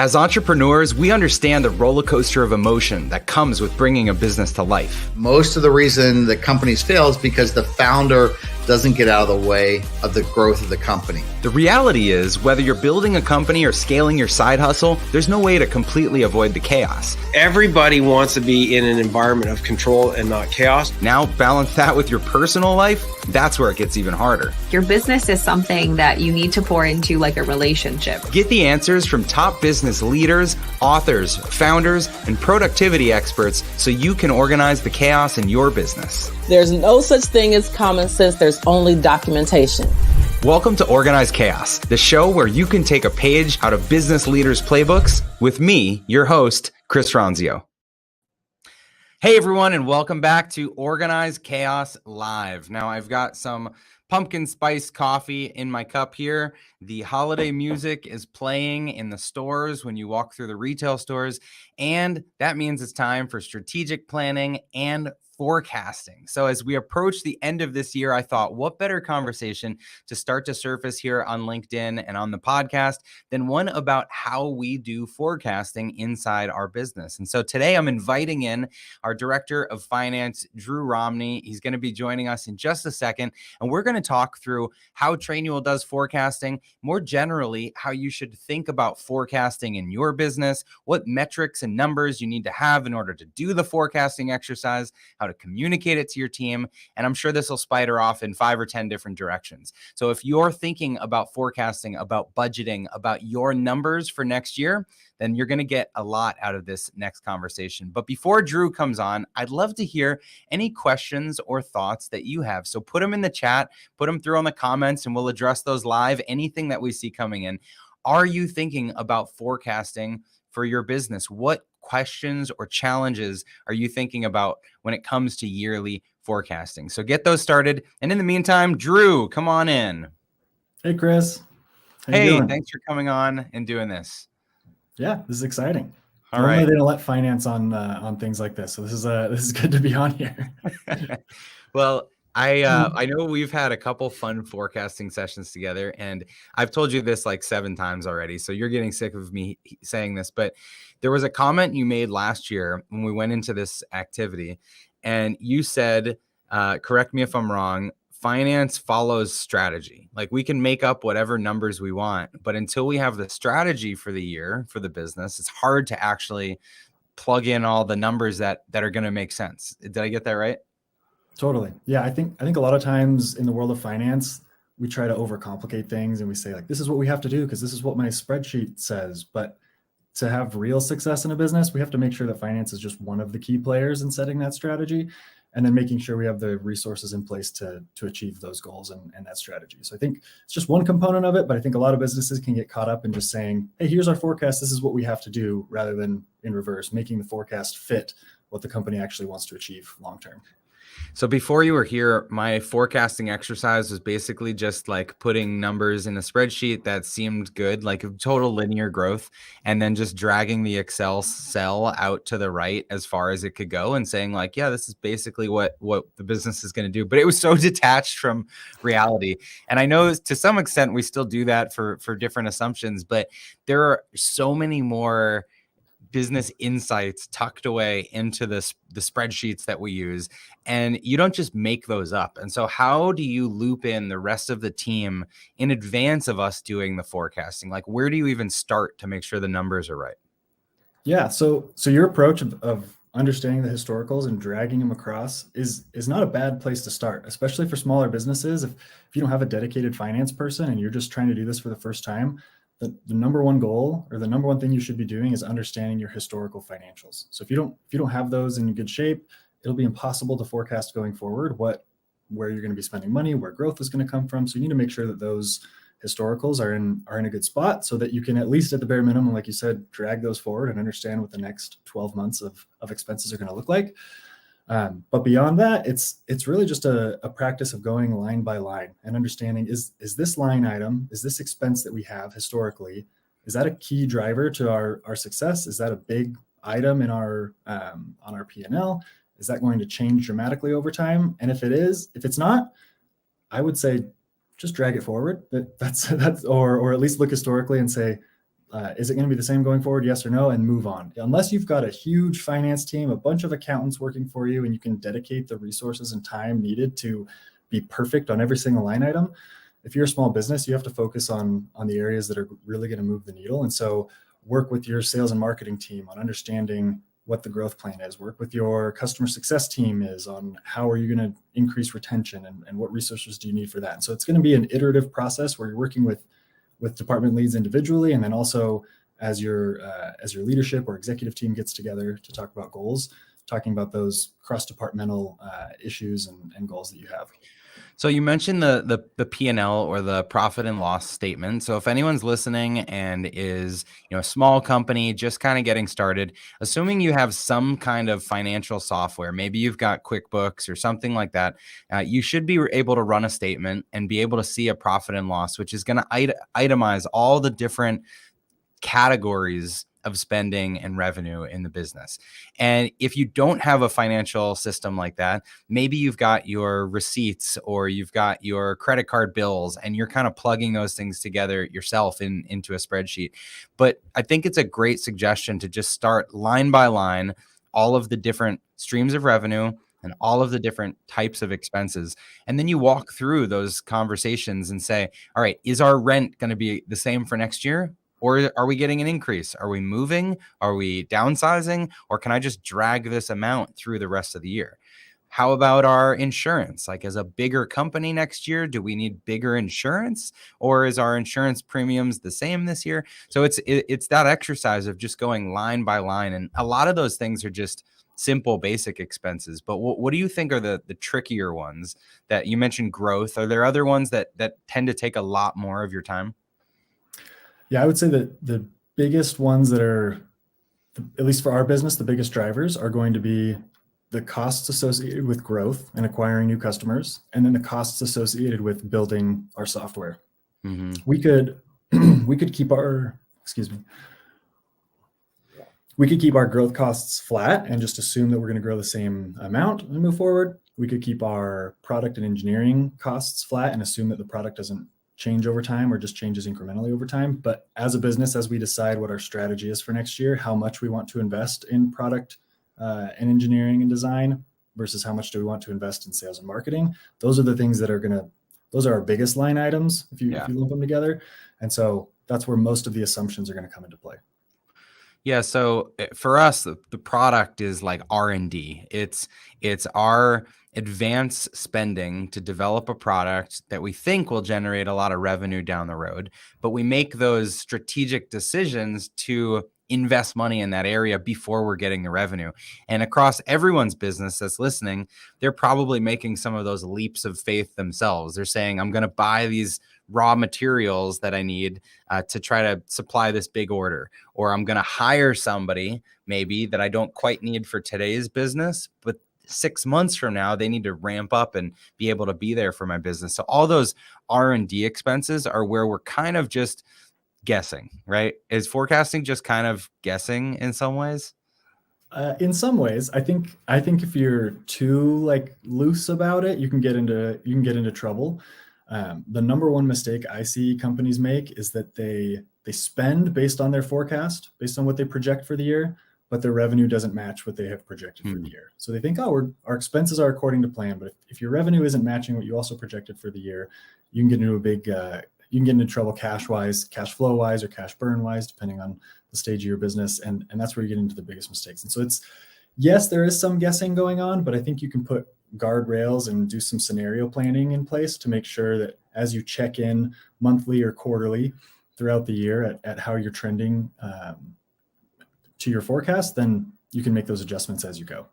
As entrepreneurs, we understand the roller coaster of emotion that comes with bringing a business to life. Most of the reason that companies fail is because the founder doesn't get out of the way of the growth of the company. The reality is, whether you're building a company or scaling your side hustle, there's no way to completely avoid the chaos. Everybody wants to be in an environment of control and not chaos. Now, balance that with your personal life. That's where it gets even harder. Your business is something that you need to pour into like a relationship. Get the answers from top business leaders, authors, founders, and productivity experts so you can organize the chaos in your business. There's no such thing as common sense. There's only documentation. Welcome to Organized Chaos, the show where you can take a page out of business leaders' playbooks with me, your host, Chris Ronzio. Hey everyone, and welcome back to Organized Chaos Live. Now I've got some pumpkin spice coffee in my cup here. The holiday music is playing in the stores when you walk through the retail stores, and that means it's time for strategic planning and forecasting. So as we approach the end of this year, I thought, what better conversation to start to surface here on LinkedIn and on the podcast than one about how we do forecasting inside our business. And so today I'm inviting in our Director of Finance, Drew Romney. He's going to be joining us in just a second, and we're going to talk through how Trainual does forecasting, more generally, how you should think about forecasting in your business, what metrics and numbers you need to have in order to do the forecasting exercise, how to communicate it to your team. And I'm sure this will spider off in 5 or 10 different directions. So if you're thinking about forecasting, about budgeting, about your numbers for next year, then you're going to get a lot out of this next conversation. But before Drew comes on, I'd love to hear any questions or thoughts that you have. So put them in the chat, put them through on the comments, and we'll address those live, anything that we see coming in. Are you thinking about forecasting for your business? What questions or challenges are you thinking about when it comes to yearly forecasting? So get those started. And in the meantime, Drew, come on in. Hey, Chris. Hey, thanks for coming on and doing this. Yeah, this is exciting. All Normally right. They don't let finance on things like this. So this is good to be on here. Well, I know we've had a couple fun forecasting sessions together, and I've told you this like 7 times already, so you're getting sick of me saying this, but there was a comment you made last year when we went into this activity, and you said, correct me if I'm wrong, finance follows strategy. Like we can make up whatever numbers we want, but until we have the strategy for the year for the business, it's hard to actually plug in all the numbers that are going to make sense. Did I get that right? Totally. Yeah, I think a lot of times in the world of finance, we try to overcomplicate things and we say like, this is what we have to do because this is what my spreadsheet says. But to have real success in a business, we have to make sure that finance is just one of the key players in setting that strategy, and then making sure we have the resources in place to achieve those goals and that strategy. So I think it's just one component of it, but I think a lot of businesses can get caught up in just saying, hey, here's our forecast, this is what we have to do, rather than in reverse, making the forecast fit what the company actually wants to achieve long-term. So before you were here, my forecasting exercise was basically just like putting numbers in a spreadsheet that seemed good, like total linear growth, and then just dragging the Excel cell out to the right as far as it could go and saying like, yeah, this is basically what the business is going to do. But it was so detached from reality. And I know to some extent we still do that for different assumptions, but there are so many more business insights tucked away into the spreadsheets that we use, and you don't just make those up. And so how do you loop in the rest of the team in advance of us doing the forecasting? Like, where do you even start to make sure the numbers are right? Yeah, so your approach of understanding the historicals and dragging them across is not a bad place to start, especially for smaller businesses. If you don't have a dedicated finance person and you're just trying to do this for the first time, the number one goal or the number one thing you should be doing is understanding your historical financials. So if you don't have those in good shape, it'll be impossible to forecast going forward where you're going to be spending money, where growth is going to come from. So you need to make sure that those historicals are in a good spot so that you can, at least at the bare minimum, like you said, drag those forward and understand what the next 12 months of expenses are going to look like. But beyond that, it's really just a practice of going line by line and understanding, is this line item, is this expense that we have historically, is that a key driver to our success? Is that a big item in our on our P&L? Is that going to change dramatically over time? And if it's not, I would say just drag it forward. That's or at least look historically and say, Is it going to be the same going forward? Yes or no, and move on. Unless you've got a huge finance team, a bunch of accountants working for you, and you can dedicate the resources and time needed to be perfect on every single line item. If you're a small business, you have to focus on the areas that are really going to move the needle. And so work with your sales and marketing team on understanding what the growth plan is. Work with your customer success team is on how are you going to increase retention and what resources do you need for that. And so it's going to be an iterative process where you're working with department leads individually, and then also as your leadership or executive team gets together to talk about goals, talking about those cross-departmental issues and goals that you have. So you mentioned the P&L or the profit and loss statement. So if anyone's listening and is, a small company just kind of getting started, assuming you have some kind of financial software, maybe you've got QuickBooks or something like that, you should be able to run a statement and be able to see a profit and loss, which is going to itemize all the different categories of spending and revenue in the business. And if you don't have a financial system like that, maybe you've got your receipts or you've got your credit card bills and you're kind of plugging those things together yourself into a spreadsheet. But I think it's a great suggestion to just start line by line, all of the different streams of revenue and all of the different types of expenses. And then you walk through those conversations and say, all right, is our rent going to be the same for next year? Or are we getting an increase? Are we moving? Are we downsizing? Or can I just drag this amount through the rest of the year? How about our insurance? Like, as a bigger company next year, do we need bigger insurance? Or is our insurance premiums the same this year? So it's that exercise of just going line by line. And a lot of those things are just simple, basic expenses. But what do you think are the trickier ones? That you mentioned growth? Are there other ones that tend to take a lot more of your time? Yeah, I would say that the biggest ones that are, at least for our business, the biggest drivers are going to be the costs associated with growth and acquiring new customers, and then the costs associated with building our software. Mm-hmm. We could keep our, we could keep our growth costs flat and just assume that we're going to grow the same amount and move forward. We could keep our product and engineering costs flat and assume that the product doesn't change over time or just changes incrementally over time. But as a business, as we decide what our strategy is for next year, how much we want to invest in product and engineering and design versus how much do we want to invest in sales and marketing, those are the things that are those are our biggest line items if you lump them together. And so that's where most of the assumptions are going to come into play. Yeah. So for us, the product is like R&D. It's our advance spending to develop a product that we think will generate a lot of revenue down the road, but we make those strategic decisions to invest money in that area before we're getting the revenue. And across everyone's business that's listening, they're probably making some of those leaps of faith themselves. They're saying, I'm going to buy these raw materials that I need to try to supply this big order, or I'm going to hire somebody maybe that I don't quite need for today's business, but 6 months from now, they need to ramp up and be able to be there for my business. So all those R&D expenses are where we're kind of just guessing, right? Is forecasting just kind of guessing in some ways? In some ways, I think if you're too loose about it, you can get into trouble. The number one mistake I see companies make is that they spend based on their forecast, based on what they project for the year, but their revenue doesn't match what they have projected for the year. So they think, our expenses are according to plan, but if your revenue isn't matching what you also projected for the year, you can get into trouble cash flow wise, or cash burn wise, depending on the stage of your business. And that's where you get into the biggest mistakes. And so yes, there is some guessing going on, but I think you can put guardrails and do some scenario planning in place to make sure that as you check in monthly or quarterly throughout the year at how you're trending to your forecast, then you can make those adjustments as you go.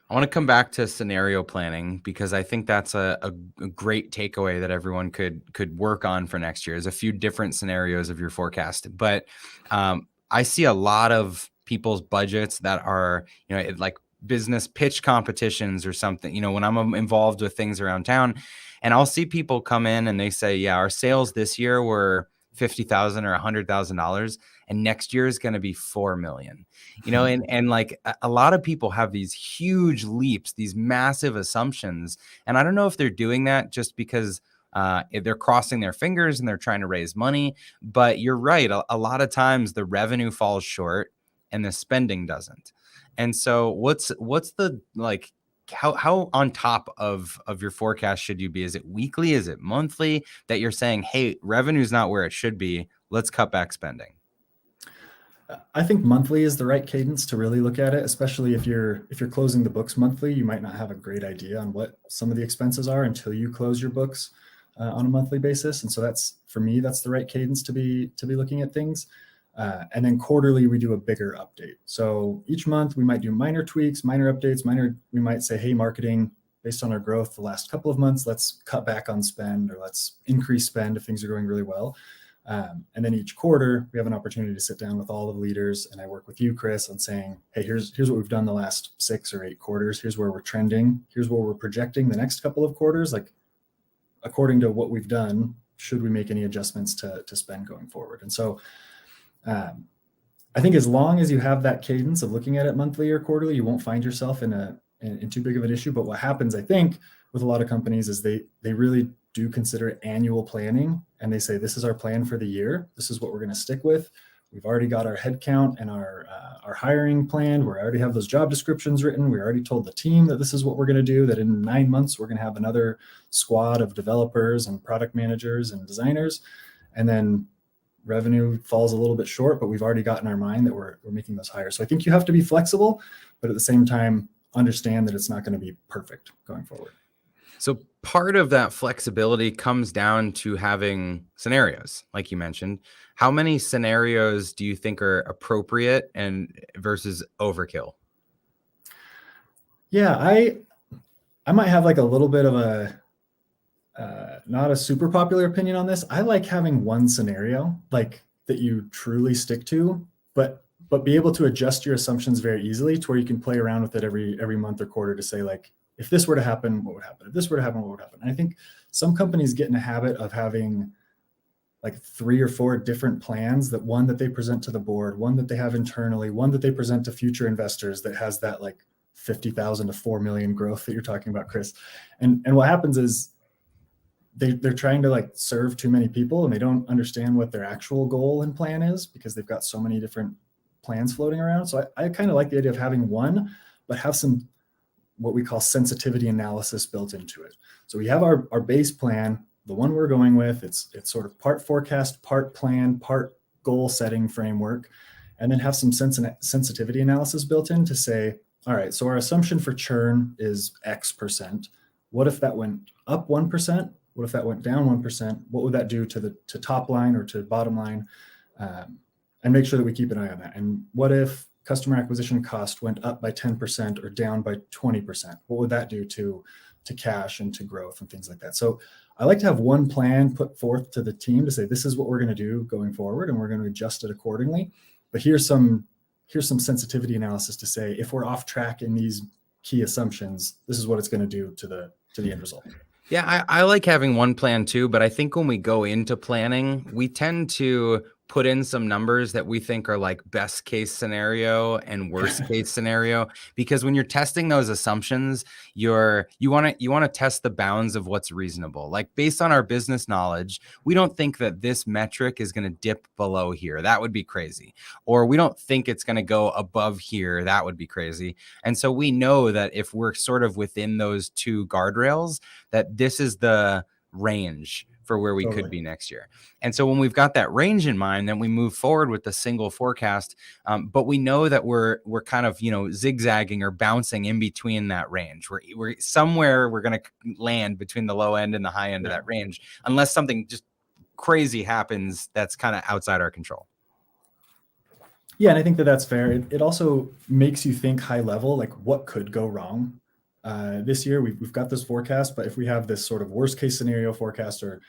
I want to come back to scenario planning because I think that's a great takeaway that everyone could work on for next year. There's a few different scenarios of your forecast, but I see a lot of people's budgets that are, like business pitch competitions or something, when I'm involved with things around town, and I'll see people come in and they say, yeah, our sales this year were $50,000 or $100,000, and next year is going to be 4 million, and like a lot of people have these huge leaps, these massive assumptions. And I don't know if they're doing that just because They're crossing their fingers and they're trying to raise money. But you're right. A lot of times the revenue falls short and the spending doesn't. And so what's the like, how on top of your forecast should you be? Is it weekly? Is it monthly that you're saying, hey, revenue's not where it should be, let's cut back spending? I think monthly is the right cadence to really look at it, especially if you're closing the books monthly. You might not have a great idea on what some of the expenses are until you close your books on a monthly basis. And so that's, for me, that's the right cadence to be looking at things. And then quarterly, we do a bigger update. So each month we might do minor tweaks, minor updates, we might say, hey, marketing, based on our growth the last couple of months, let's cut back on spend, or let's increase spend if things are going really well. And then each quarter we have an opportunity to sit down with all the leaders, and I work with you, Chris, on saying, hey, here's what we've done the last 6 or 8 quarters. Here's where we're trending. Here's where we're projecting the next couple of quarters. Like, according to what we've done, should we make any adjustments to spend going forward? And so I think as long as you have that cadence of looking at it monthly or quarterly, you won't find yourself in too big of an issue. But what happens, I think, with a lot of companies is they really do consider annual planning, and they say, this is our plan for the year. This is what we're going to stick with. We've already got our headcount and our hiring plan. We already have those job descriptions written. We already told the team that this is what we're going to do, that in 9 months, we're going to have another squad of developers and product managers and designers. And then revenue falls a little bit short, but we've already got in our mind that we're making those hires. So I think you have to be flexible, but at the same time, understand that it's not going to be perfect going forward. So part of that flexibility comes down to having scenarios, like you mentioned. How many scenarios do you think are appropriate and versus overkill? Yeah, I might have like a little bit of a not a super popular opinion on this. I like having one scenario like that you truly stick to, but be able to adjust your assumptions very easily to where you can play around with it every month or quarter to say, like, if this were to happen, what would happen? If this were to happen, what would happen? And I think some companies get in a habit of having like 3 or 4 different plans, that one that they present to the board, one that they have internally, one that they present to future investors that has that like 50,000 to 4 million growth that you're talking about, Chris. And what happens is they're trying to like serve too many people, and they don't understand what their actual goal and plan is because they've got so many different plans floating around. So I kind of like the idea of having one, but have some what we call sensitivity analysis built into it. So we have our base plan, the one we're going with. It's sort of part forecast, part plan, part goal setting framework, and then have some sensitivity analysis built in to say, all right, so our assumption for churn is X%. What if that went up 1%? What if that went down 1%? What would that do to top line or to bottom line? And make sure that we keep an eye on that. And what if customer acquisition cost went up by 10% or down by 20%? What would that do to cash and to growth and things like that? So I like to have one plan put forth to the team to say, this is what we're going to do going forward, and we're going to adjust it accordingly. But here's some sensitivity analysis to say, if we're off track in these key assumptions, this is what it's going to do to the end result. Yeah, I like having one plan too, but I think when we go into planning, we tend to put in some numbers that we think are like best case scenario and worst case scenario, because when you're testing those assumptions, you want to test the bounds of what's reasonable. Like, based on our business knowledge, we don't think that this metric is going to dip below here. That would be crazy. Or we don't think it's going to go above here. That would be crazy. And so we know that if we're sort of within those 2 guardrails, that this is the range for where we could be next year. And so when we've got that range in mind, then we move forward with the single forecast. But we know that we're kind of, zigzagging or bouncing in between that range. We're somewhere we're going to land between the low end and the high end of that range, unless something just crazy happens that's kind of outside our control. Yeah, and I think that's fair. It also makes you think high level, like what could go wrong. This year we've got this forecast, but if we have this sort of worst case scenario forecast, or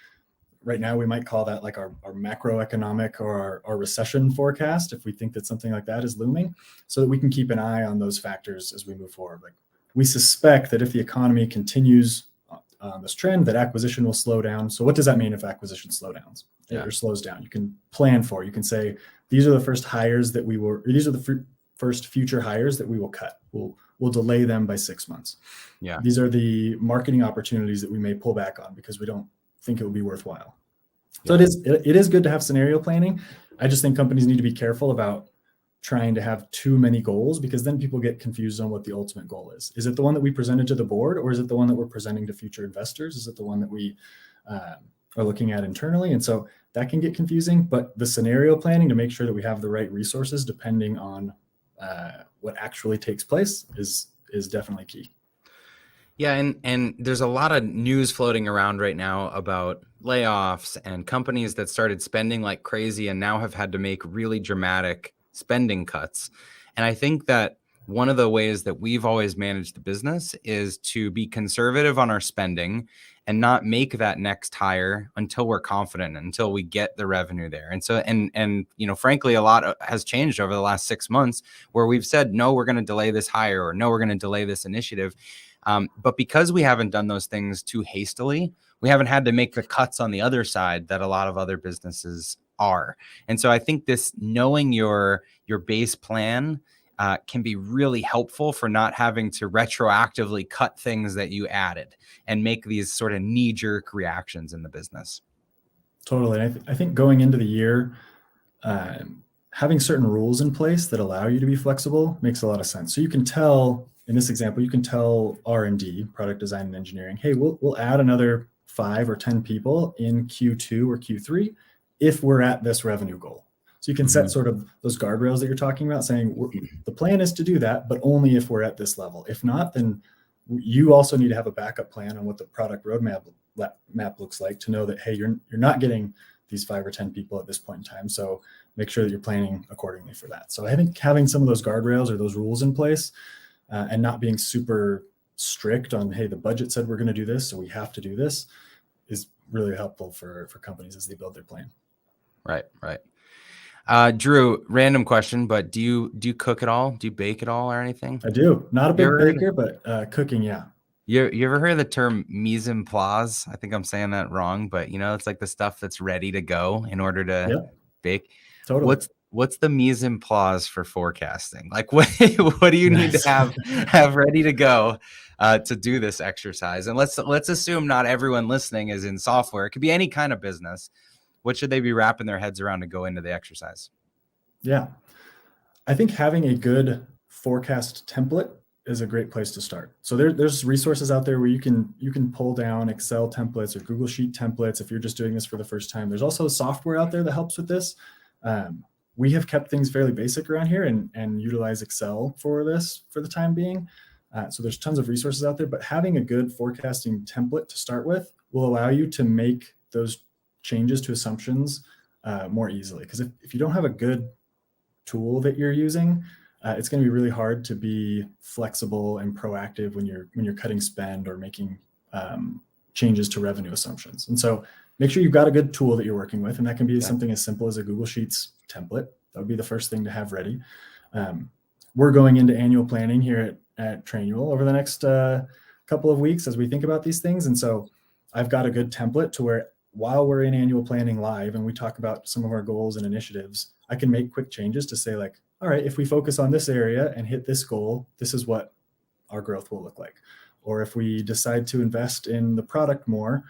right now we might call that like our macroeconomic or our recession forecast, if we think that something like that is looming, so that we can keep an eye on those factors as we move forward. Like, we suspect that if the economy continues on this trend, that acquisition will slow down. So what does that mean if acquisition slows down? You can plan for. You can say, these are the first hires that we will, or these are the first future hires that we will cut. We'll delay them by 6 months. Yeah. These are the marketing opportunities that we may pull back on because we don't think it would be worthwhile. So it is good to have scenario planning. I just think companies need to be careful about trying to have too many goals, because then people get confused on what the ultimate goal is. Is it the one that we presented to the board, or is it the one that we're presenting to future investors? Is it the one that we are looking at internally? And so that can get confusing, but the scenario planning to make sure that we have the right resources depending on what actually takes place is definitely key. Yeah, and there's a lot of news floating around right now about layoffs and companies that started spending like crazy and now have had to make really dramatic spending cuts. And I think that one of the ways that we've always managed the business is to be conservative on our spending and not make that next hire until we're confident, until we get the revenue there. And so, and you know, frankly, a lot has changed over the last 6 months where we've said, no, we're going to delay this hire, or no, we're going to delay this initiative. But because we haven't done those things too hastily, we haven't had to make the cuts on the other side that a lot of other businesses are. And so I think this knowing your base plan can be really helpful for not having to retroactively cut things that you added and make these sort of knee-jerk reactions in the business. Totally. I think going into the year, having certain rules in place that allow you to be flexible makes a lot of sense. So you can tell, in this example, you can tell R&D, product design and engineering, hey, we'll add another 5 or 10 people in Q2 or Q3 if we're at this revenue goal. So you can set sort of those guardrails that you're talking about, saying the plan is to do that, but only if we're at this level. If not, then you also need to have a backup plan on what the product roadmap looks like, to know that, hey, you're not getting these 5 or 10 people at this point in time. So make sure that you're planning accordingly for that. So I think having some of those guardrails or those rules in place and not being super strict on, hey, the budget said we're going to do this, so we have to do this, is really helpful for companies as they build their plan. Right. Drew, random question, but do you cook at all? Do you bake at all or anything? I do. Not a big baker, but cooking, yeah. You ever heard the term mise en place? I think I'm saying that wrong, but you know, it's like the stuff that's ready to go in order to bake. Totally. What's the mise en place for forecasting? Like what do you need to have ready to go to do this exercise? And let's assume not everyone listening is in software. It could be any kind of business. What should they be wrapping their heads around to go into the exercise? Yeah. I think having a good forecast template is a great place to start. So there's resources out there where you can pull down Excel templates or Google Sheet templates if you're just doing this for the first time. There's also software out there that helps with this. We have kept things fairly basic around here and utilize Excel for this for the time being. So there's tons of resources out there, but having a good forecasting template to start with will allow you to make those changes to assumptions more easily. Because if you don't have a good tool that you're using, it's going to be really hard to be flexible and proactive when you're cutting spend or making changes to revenue assumptions. And so make sure you've got a good tool that you're working with, and that can be something as simple as a Google Sheets template. That would be the first thing to have ready. We're going into annual planning here at Trainual over the next couple of weeks as we think about these things. And so I've got a good template to where while we're in annual planning live and we talk about some of our goals and initiatives, I can make quick changes to say, like, all right, if we focus on this area and hit this goal, this is what our growth will look like. Or if we decide to invest in the product more,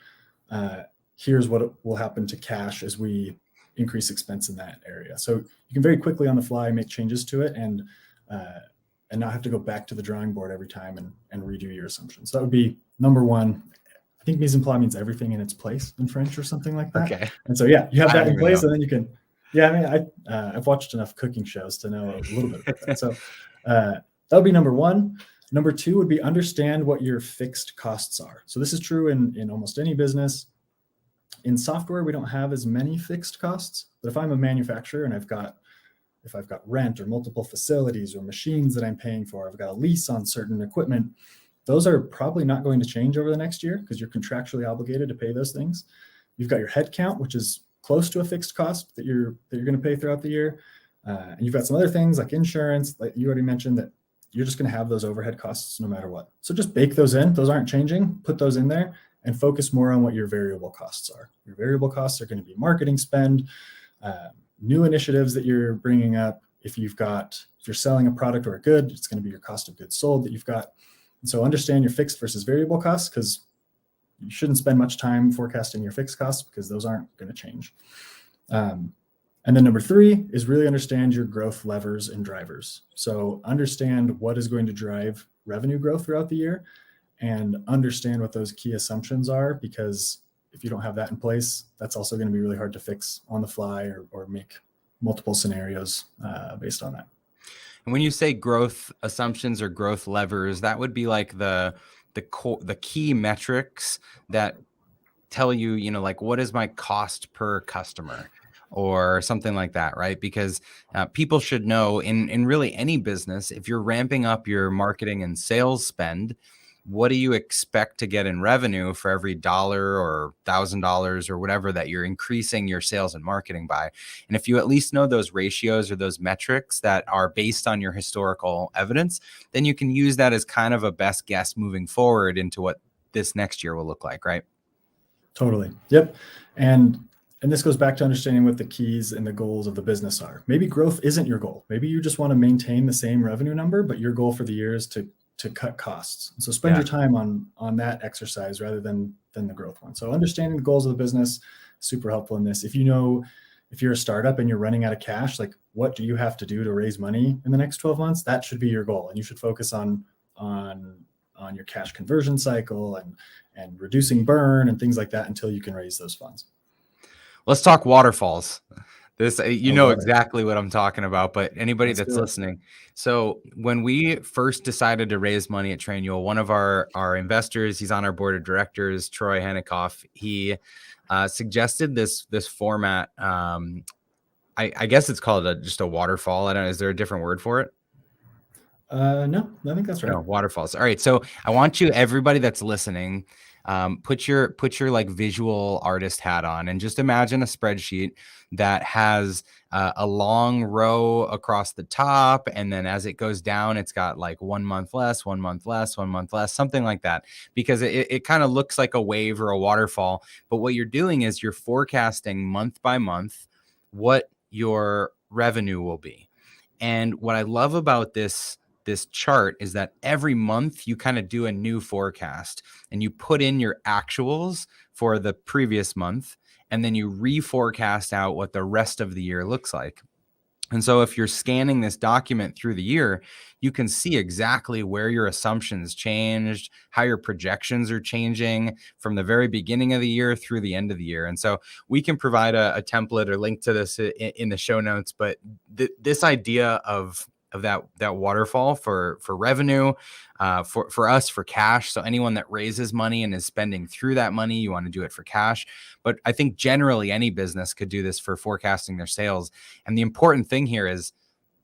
here's what will happen to cash as we increase expense in that area. So you can very quickly on the fly make changes to it and not have to go back to the drawing board every time and redo your assumptions. So that would be number one. I think mise en place means everything in its place in French or something like that. Okay. And so, yeah, you have that in place and then you can, I've watched enough cooking shows to know a little bit about that. So that would be number one. Number two would be understand what your fixed costs are. So this is true in almost any business. In software, we don't have as many fixed costs, but if I'm a manufacturer and if I've got rent or multiple facilities or machines that I'm paying for, I've got a lease on certain equipment, those are probably not going to change over the next year because you're contractually obligated to pay those things. You've got your headcount, which is close to a fixed cost that you're going to pay throughout the year. And you've got some other things like insurance, like you already mentioned, that you're just going to have those overhead costs no matter what. So just bake those in. Those aren't changing. Put those in there and focus more on what your variable costs are. Your variable costs are going to be marketing spend, new initiatives that you're bringing up. If you're selling a product or a good, it's going to be your cost of goods sold that you've got. And so understand your fixed versus variable costs, because you shouldn't spend much time forecasting your fixed costs because those aren't going to change. And then number 3 is really understand your growth levers and drivers. So understand what is going to drive revenue growth throughout the year and understand what those key assumptions are, because if you don't have that in place, that's also going to be really hard to fix on the fly or make multiple scenarios based on that. And when you say growth assumptions or growth levers, that would be like the key metrics that tell you, like what is my cost per customer or something like that, right? Because people should know in really any business, if you're ramping up your marketing and sales spend, what do you expect to get in revenue for every $1 or $1,000 or whatever that you're increasing your sales and marketing by? And if you at least know those ratios or those metrics that are based on your historical evidence, then you can use that as kind of a best guess moving forward into what this next year will look like, right? Totally. Yep. And this goes back to understanding what the keys and the goals of the business are. Maybe growth isn't your goal. Maybe you just want to maintain the same revenue number, but your goal for the year is to cut costs. So spend your time on that exercise rather than the growth one. So understanding the goals of the business, super helpful in this. If you're a startup and you're running out of cash, like what do you have to do to raise money in the next 12 months? That should be your goal. And you should focus on your cash conversion cycle and reducing burn and things like that until you can raise those funds. Let's talk waterfalls. This, exactly what I'm talking about, but anybody that's listening. So when we first decided to raise money at Trainual, one of our investors, he's on our board of directors, Troy Henikoff, he suggested this format. I guess it's called just a waterfall. I don't know. Is there a different word for it? No, I think that's right. No, waterfalls. All right. So I want you, everybody that's listening, put your like visual artist hat on and just imagine a spreadsheet that has a long row across the top. And then as it goes down, it's got like 1 month less, 1 month less, 1 month less, something like that, because it kind of looks like a wave or a waterfall. But what you're doing is you're forecasting month by month what your revenue will be. And what I love about this chart is that every month you kind of do a new forecast and you put in your actuals for the previous month, and then you reforecast out what the rest of the year looks like. And so if you're scanning this document through the year, you can see exactly where your assumptions changed, how your projections are changing from the very beginning of the year through the end of the year. And so we can provide a template or link to this in the show notes, but this idea of that waterfall for revenue, for us, for cash. So anyone that raises money and is spending through that money, you want to do it for cash. But I think generally any business could do this for forecasting their sales. And the important thing here is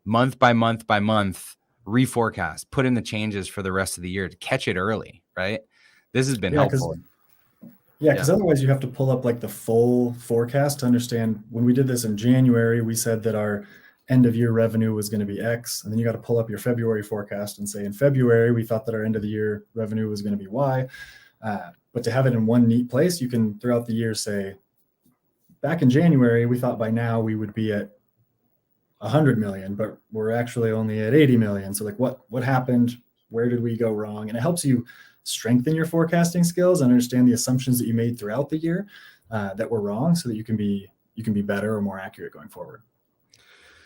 month by month by month, reforecast, put in the changes for the rest of the year to catch it early, right? This has been helpful. Because otherwise you have to pull up like the full forecast to understand. When we did this in January, we said that our end of year revenue was going to be X. And then you got to pull up your February forecast and say, in February, we thought that our end of the year revenue was going to be Y. But to have it in one neat place, you can throughout the year say, back in January, we thought by now we would be at 100 million, but we're actually only at 80 million. So like what happened? Where did we go wrong? And it helps you strengthen your forecasting skills and understand the assumptions that you made throughout the year that were wrong, so that you can be better or more accurate going forward.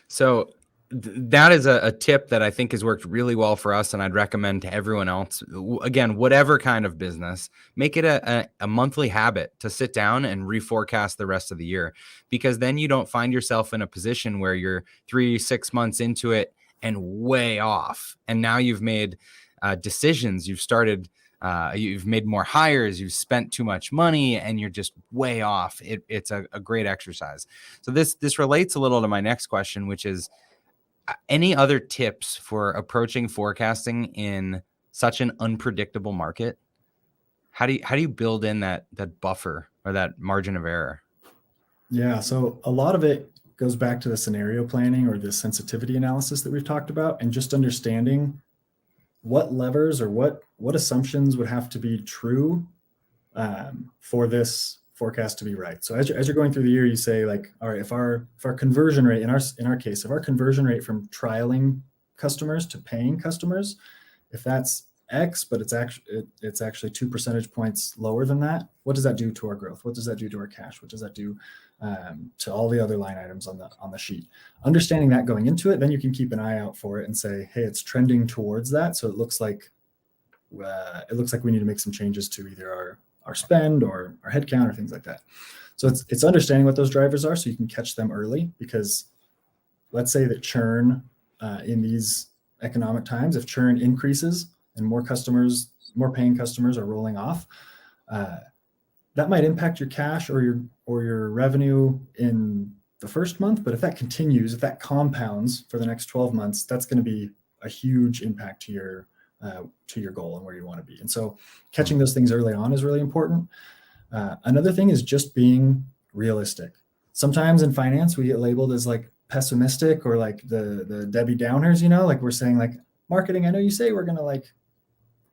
So that is a tip that I think has worked really well for us, and I'd recommend to everyone else. Again, whatever kind of business, make it a monthly habit to sit down and reforecast the rest of the year, because then you don't find yourself in a position where you're 3-6 months into it and way off. And now you've made decisions, you've made more hires, you've spent too much money, and you're just way off. It's a great exercise. So this relates a little to my next question, which is, any other tips for approaching forecasting in such an unpredictable market? How do you build in that buffer or that margin of error? Yeah, so a lot of it goes back to the scenario planning or the sensitivity analysis that we've talked about, and just understanding what levers or what assumptions would have to be true for this forecast to be right. So as you're going through the year, you say like, all right, if our conversion rate in our case, if our conversion rate from trialing customers to paying customers, if that's X, but it's actually 2 percentage points lower than that. What does that do to our growth? What does that do to our cash? What does that do to all the other line items on the sheet? Understanding that going into it, then you can keep an eye out for it and say, hey, it's trending towards that. So it looks like we need to make some changes to either our spend or our headcount or things like that. So it's understanding what those drivers are so you can catch them early, because let's say that churn in these economic times, if churn increases and more paying customers are rolling off, that might impact your cash or your revenue in the first month. But if that continues, if that compounds for the next 12 months, that's going to be a huge impact to your goal and where you want to be. And so catching those things early on is really important. Another thing is just being realistic. Sometimes in finance, we get labeled as like pessimistic or like the Debbie Downers, like we're saying like, marketing, I know you say we're going to like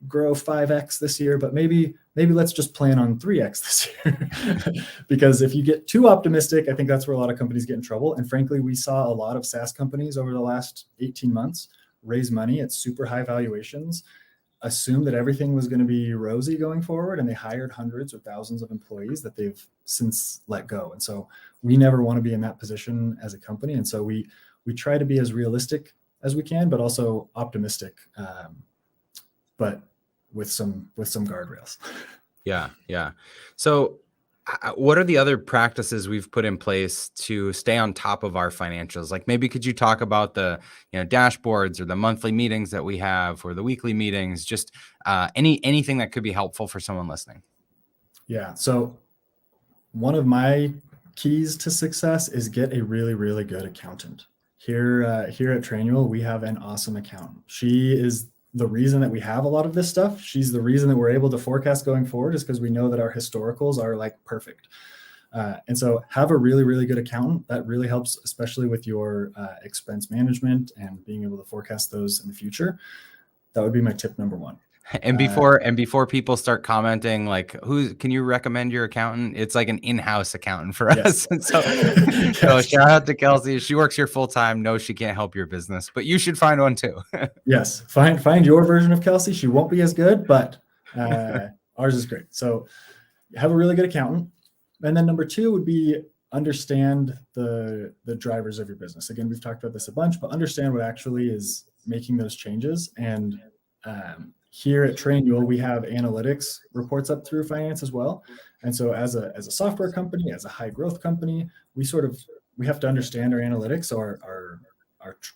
grow 5x this year, but maybe let's just plan on 3x this year. Because if you get too optimistic, I think that's where a lot of companies get in trouble. And frankly, we saw a lot of SaaS companies over the last 18 months raise money at super high valuations, assume that everything was going to be rosy going forward, and they hired hundreds or thousands of employees that they've since let go. And so we never want to be in that position as a company. And so we try to be as realistic as we can, but also optimistic, but with some guardrails. Yeah. So what are the other practices we've put in place to stay on top of our financials? Like maybe could you talk about the dashboards or the monthly meetings that we have or the weekly meetings, just anything that could be helpful for someone listening? Yeah. So one of my keys to success is get a really, really good accountant. Here at Trainual, we have an awesome accountant. She is the reason that we have a lot of this stuff. She's the reason that we're able to forecast going forward, is because we know that our historicals are like perfect. And so have a really, really good accountant. That really helps, especially with your expense management and being able to forecast those in the future. That would be my tip number one. And before people start commenting, like, can you recommend your accountant? It's like an in-house accountant for us. And so, so shout out to Kelsey. She works here full time. No, she can't help your business, but you should find one too. Yes. Find your version of Kelsey. She won't be as good, but ours is great. So have a really good accountant. And then number two would be understand the drivers of your business. Again, we've talked about this a bunch, but understand what actually is making those changes. And here at Trainual, we have analytics reports up through finance as well. And so as a software company, as a high growth company, we have to understand our analytics, our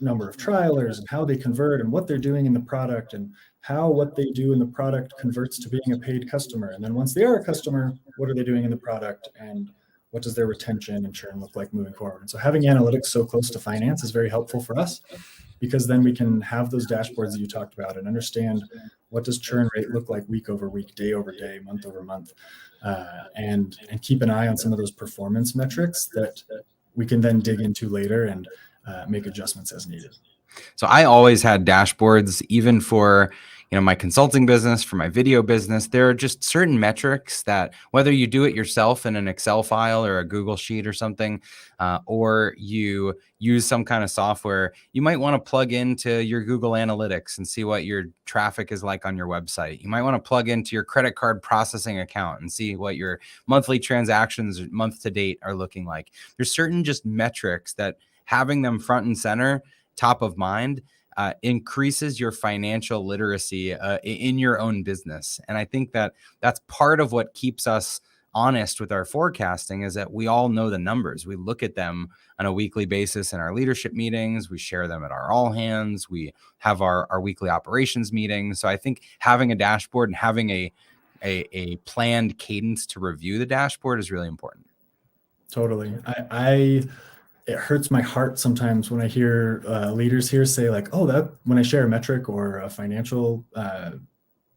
number of trialers and how they convert and what they're doing in the product and how what they do in the product converts to being a paid customer. And then once they are a customer, what are they doing in the product and what does their retention and churn look like moving forward? And so having analytics so close to finance is very helpful for us, because then we can have those dashboards that you talked about and understand what does churn rate look like week over week, day over day, month over month, and keep an eye on some of those performance metrics that we can then dig into later and make adjustments as needed. So I always had dashboards, even for my consulting business, for my video business. There are just certain metrics that, whether you do it yourself in an Excel file or a Google sheet or something, or you use some kind of software, you might want to plug into your Google Analytics and see what your traffic is like on your website. You might want to plug into your credit card processing account and see what your monthly transactions month to date are looking like. There's certain just metrics that having them front and center, top of mind, increases your financial literacy in your own business. And I think that that's part of what keeps us honest with our forecasting, is that we all know the numbers. We look at them on a weekly basis in our leadership meetings. We share them at our all hands. We have our weekly operations meetings. So I think having a dashboard and having a planned cadence to review the dashboard is really important. Totally. It hurts my heart sometimes when I hear leaders here say like, oh, that when I share a metric or a financial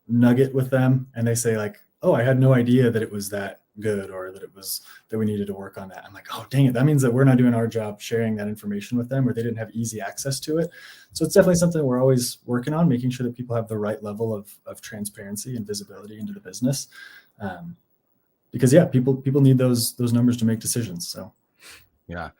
nugget with them, and they say like, oh, I had no idea that it was that good, or that we needed to work on that. I'm like, oh, dang it. That means that we're not doing our job sharing that information with them, or they didn't have easy access to it. So it's definitely something we're always working on, making sure that people have the right level of transparency and visibility into the business. Because people need those numbers to make decisions. So, yeah.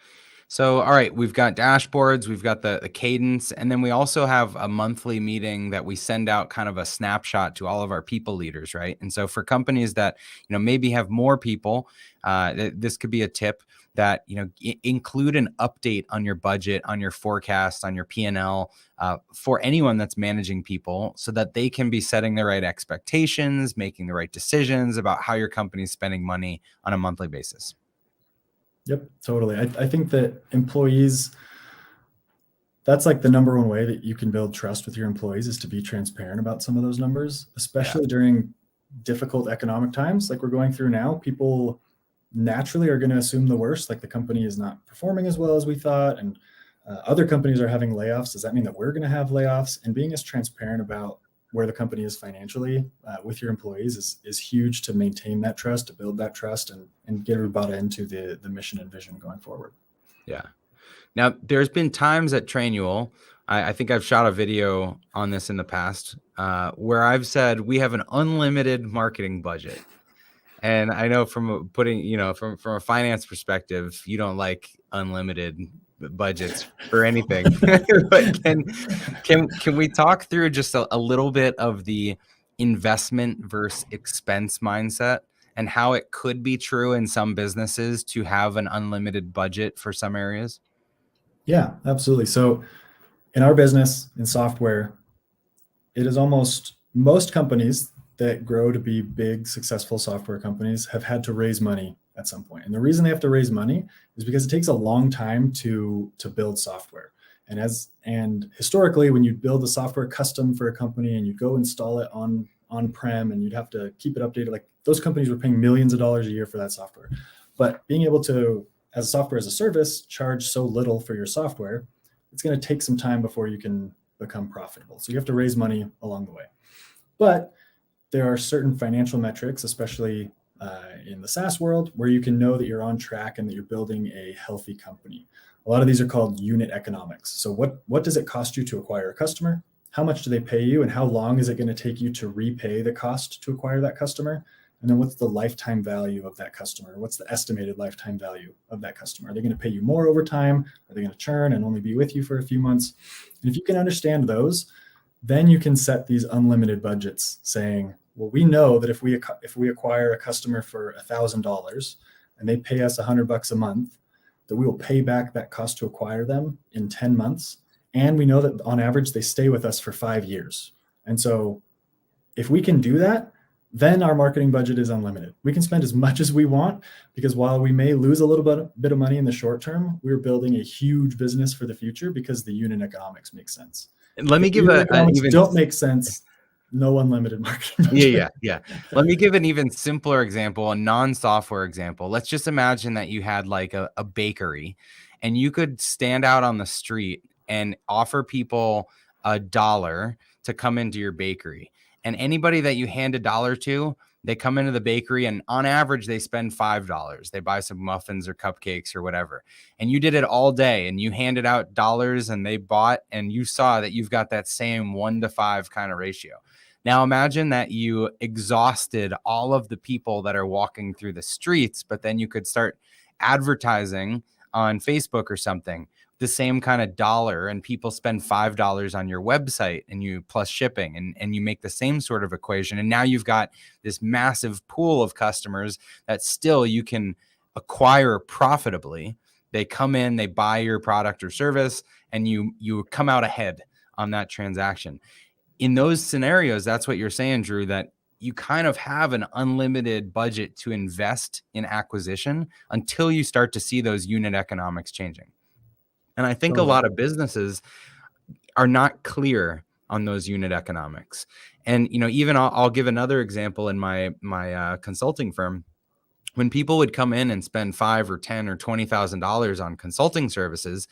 So, all right, we've got dashboards, we've got the cadence, and then we also have a monthly meeting that we send out kind of a snapshot to all of our people leaders, right? And so for companies that, maybe have more people, this could be a tip that, include an update on your budget, on your forecast, on your P&L, for anyone that's managing people so that they can be setting the right expectations, making the right decisions about how your company's spending money on a monthly basis. Yep, totally. I think that employees, that's like the number one way that you can build trust with your employees is to be transparent about some of those numbers, especially during difficult economic times like we're going through now. People naturally are going to assume the worst, like the company is not performing as well as we thought, and other companies are having layoffs. Does that mean that we're going to have layoffs? And being as transparent about where the company is financially with your employees is huge to maintain that trust, to build that trust, and get everybody into the mission and vision going forward. Yeah. Now, there's been times at Trainual, I think I've shot a video on this in the past, where I've said we have an unlimited marketing budget. And I know from from a finance perspective, you don't like unlimited budgets for anything. But can we talk through just a little bit of the investment versus expense mindset and how it could be true in some businesses to have an unlimited budget for some areas? Yeah, absolutely. So in our business, in software, it is almost most companies that grow to be big, successful software companies have had to raise money at some point. And the reason they have to raise money is because it takes a long time to build software. And historically, when you build a software custom for a company and you go install it on-prem and you'd have to keep it updated, like those companies were paying millions of dollars a year for that software. But being able to, as software as a service, charge so little for your software, it's going to take some time before you can become profitable. So you have to raise money along the way. But there are certain financial metrics, especially in the SaaS world, where you can know that you're on track and that you're building a healthy company. A lot of these are called unit economics. So what does it cost you to acquire a customer? How much do they pay you? And how long is it going to take you to repay the cost to acquire that customer? And then what's the lifetime value of that customer? What's the estimated lifetime value of that customer? Are they going to pay you more over time? Are they going to churn and only be with you for a few months? And if you can understand those, then you can set these unlimited budgets saying, well, we know that if we acquire a customer for $1,000 and they pay us $100 a month, that we will pay back that cost to acquire them in 10 months. And we know that on average, they stay with us for 5 years. And so if we can do that, then our marketing budget is unlimited. We can spend as much as we want because while we may lose a little bit of money in the short term, we're building a huge business for the future because the unit economics make sense. Let me give don't make sense. No unlimited marketing budget. Yeah. Let me give an even simpler example, a non-software example. Let's just imagine that you had like a bakery and you could stand out on the street and offer people $1 to come into your bakery. And anybody that you hand $1 to, they come into the bakery and on average, they spend $5. They buy some muffins or cupcakes or whatever. And you did it all day and you handed out dollars and they bought and you saw that you've got that same 1-to-5 kind of ratio. Now imagine that you exhausted all of the people that are walking through the streets, but then you could start advertising on Facebook or something, the same kind of dollar, and people spend $5 on your website and you plus shipping and you make the same sort of equation. And now you've got this massive pool of customers that still you can acquire profitably. They come in, they buy your product or service, and you come out ahead on that transaction. In those scenarios, that's what you're saying, Drew, that you kind of have an unlimited budget to invest in acquisition until you start to see those unit economics changing. And I think a lot of businesses are not clear on those unit economics. And, even I'll give another example in my consulting firm. When people would come in and spend $5,000 or $10,000 or $20,000 on consulting services,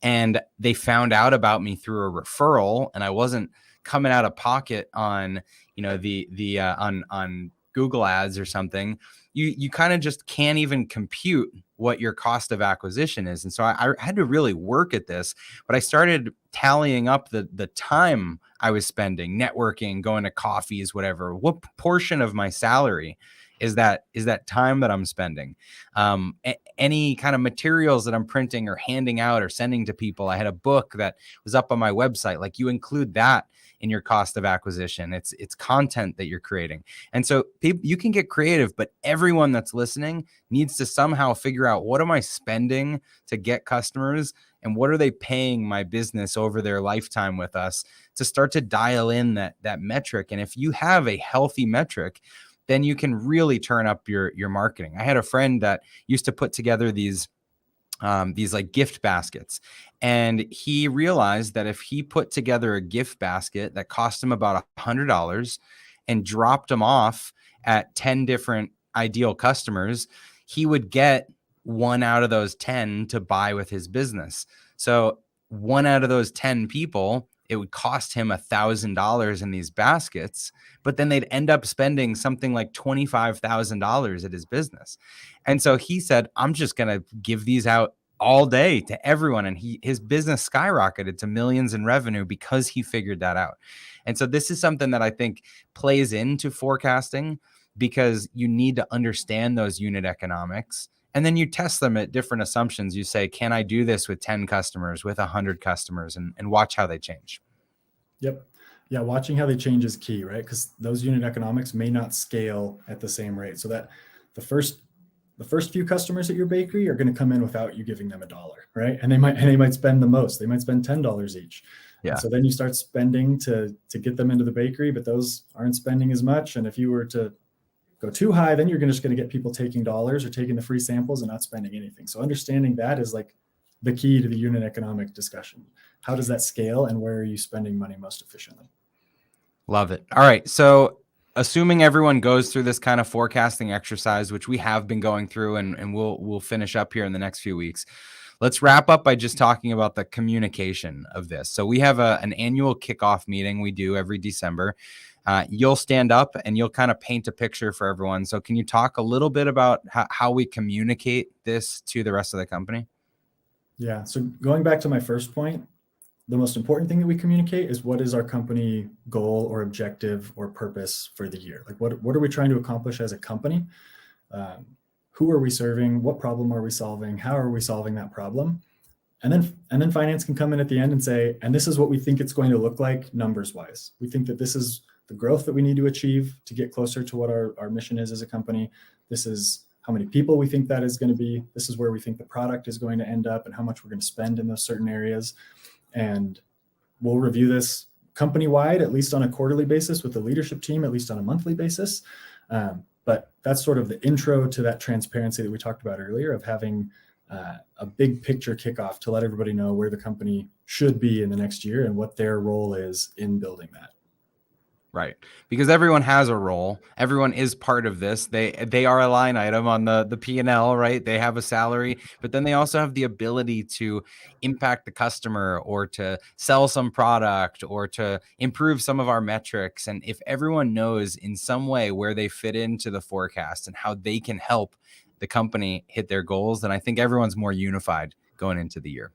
and they found out about me through a referral, and I wasn't coming out of pocket on, on Google ads or something, you kind of just can't even compute what your cost of acquisition is. And so I had to really work at this, but I started tallying up the time I was spending networking, going to coffees, whatever, what portion of my salary is that time that I'm spending. Any kind of materials that I'm printing or handing out or sending to people. I had a book that was up on my website. Like, you include that in your cost of acquisition. It's content that you're creating. And so you can get creative, but everyone that's listening needs to somehow figure out, what am I spending to get customers, and what are they paying my business over their lifetime with us, to start to dial in that metric. And if you have a healthy metric, then you can really turn up your marketing. I had a friend that used to put together these like gift baskets, and he realized that if he put together a gift basket that cost him about $100 and dropped them off at 10 different ideal customers, he would get 1 out of those 10 to buy with his business. So 1 out of those 10 people, it would cost him $1,000 in these baskets, but then they'd end up spending something like $25,000 at his business. And so he said, I'm just going to give these out all day to everyone. And his business skyrocketed to millions in revenue because he figured that out. And so this is something that I think plays into forecasting, because you need to understand those unit economics. And then you test them at different assumptions. You say, can I do this with 10 customers, with 100 customers, and watch how they change? Yep. Yeah. Watching how they change is key, right? Because those unit economics may not scale at the same rate. So that the first few customers at your bakery are going to come in without you giving them $1, right? And they might spend the most. They might spend $10 each. Yeah. And so then you start spending to get them into the bakery, but those aren't spending as much. And if you were to go too high, then you're just going to get people taking dollars or taking the free samples and not spending anything. So understanding that is like the key to the unit economic discussion. How does that scale, and where are you spending money most efficiently? Love it. All right. So assuming everyone goes through this kind of forecasting exercise, which we have been going through, and we'll finish up here in the next few weeks, let's wrap up by just talking about the communication of this. So we have an annual kickoff meeting we do every December. You'll stand up and you'll kind of paint a picture for everyone. So can you talk a little bit about how we communicate this to the rest of the company? Yeah. So going back to my first point, the most important thing that we communicate is, what is our company goal or objective or purpose for the year? Like, what are we trying to accomplish as a company? Who are we serving? What problem are we solving? How are we solving that problem? And then finance can come in at the end and say, and this is what we think it's going to look like numbers wise. We think that this is the growth that we need to achieve to get closer to what our mission is as a company. This is how many people we think that is going to be. This is where we think the product is going to end up, and how much we're going to spend in those certain areas. And we'll review this company-wide, at least on a quarterly basis, with the leadership team, at least on a monthly basis. But that's sort of the intro to that transparency that we talked about earlier, of having a big picture kickoff to let everybody know where the company should be in the next year and what their role is in building that. Right. Because everyone has a role. Everyone is part of this. They are a line item on the P&L, right? They have a salary, but then they also have the ability to impact the customer, or to sell some product, or to improve some of our metrics. And if everyone knows in some way where they fit into the forecast and how they can help the company hit their goals, then I think everyone's more unified going into the year.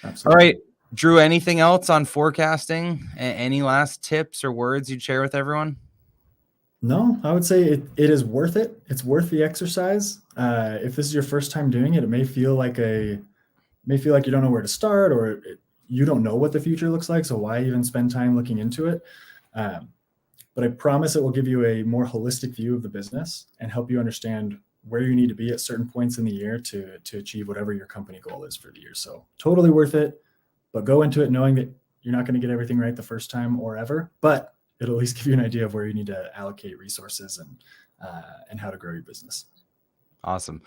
Absolutely. All right. Drew, anything else on forecasting? Any last tips or words you'd share with everyone? No, I would say it is worth it. It's worth the exercise. If this is your first time doing it, it may feel like you don't know where to start, or you don't know what the future looks like. So why even spend time looking into it? But I promise it will give you a more holistic view of the business and help you understand where you need to be at certain points in the year to achieve whatever your company goal is for the year. So totally worth it. But go into it knowing that you're not going to get everything right the first time or ever, but it'll at least give you an idea of where you need to allocate resources and how to grow your business. Awesome.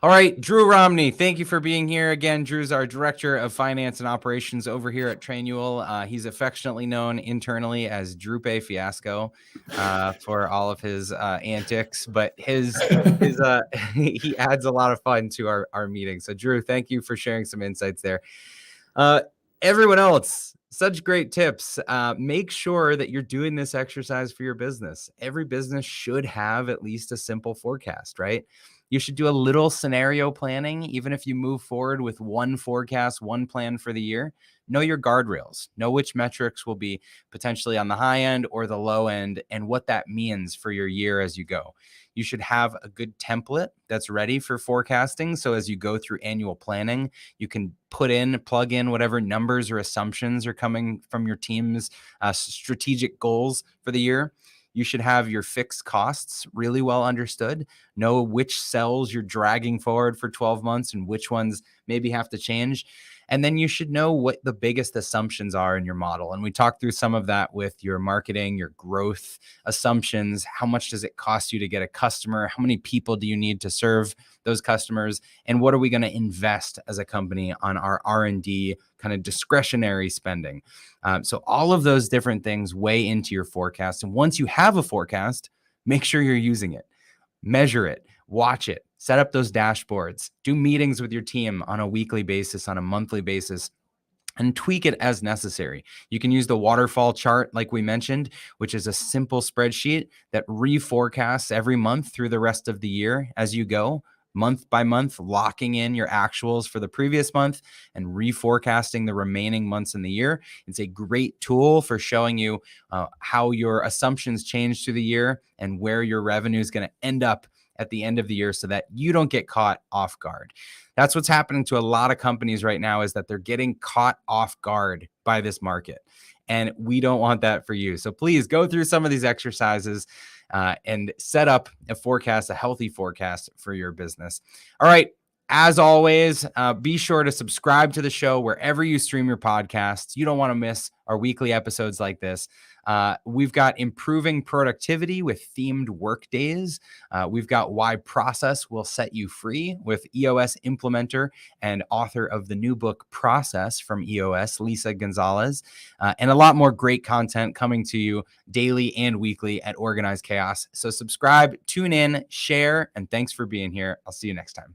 All right, Drew Romney, thank you for being here again. Drew's our Director of Finance and Operations over here at Trainual. He's affectionately known internally as Drupe Fiasco for all of his antics, but he adds a lot of fun to our meeting. So Drew, thank you for sharing some insights there. Everyone else, such great tips. Make sure that you're doing this exercise for your business. Every business should have at least a simple forecast, right? You should do a little scenario planning. Even if you move forward with one forecast, one plan for the year, know your guardrails, know which metrics will be potentially on the high end or the low end, and what that means for your year as you go. You should have a good template that's ready for forecasting. So as you go through annual planning, you can plug in whatever numbers or assumptions are coming from your team's strategic goals for the year. You should have your fixed costs really well understood, know which cells you're dragging forward for 12 months and which ones maybe have to change. And then you should know what the biggest assumptions are in your model. And we talked through some of that with your marketing, your growth assumptions. How much does it cost you to get a customer? How many people do you need to serve those customers? And what are we going to invest as a company on our R&D kind of discretionary spending? So all of those different things weigh into your forecast. And once you have a forecast, make sure you're using it. Measure it, watch it, set up those dashboards, do meetings with your team on a weekly basis, on a monthly basis, and tweak it as necessary. You can use the waterfall chart, like we mentioned, which is a simple spreadsheet that reforecasts every month through the rest of the year as you go, month by month, locking in your actuals for the previous month and reforecasting the remaining months in the year. It's a great tool for showing you how your assumptions change through the year and where your revenue is going to end up at the end of the year so that you don't get caught off guard. That's what's happening to a lot of companies right now, is that they're getting caught off guard by this market. And we don't want that for you. So please go through some of these exercises and set up a forecast, a healthy forecast for your business. All right. As always, be sure to subscribe to the show wherever you stream your podcasts. You don't want to miss our weekly episodes like this. We've got improving productivity with themed work days. We've got why process will set you free with EOS implementer and author of the new book Process from EOS, Lisa Gonzalez, and a lot more great content coming to you daily and weekly at Organized Chaos. So subscribe, tune in, share, and thanks for being here. I'll see you next time.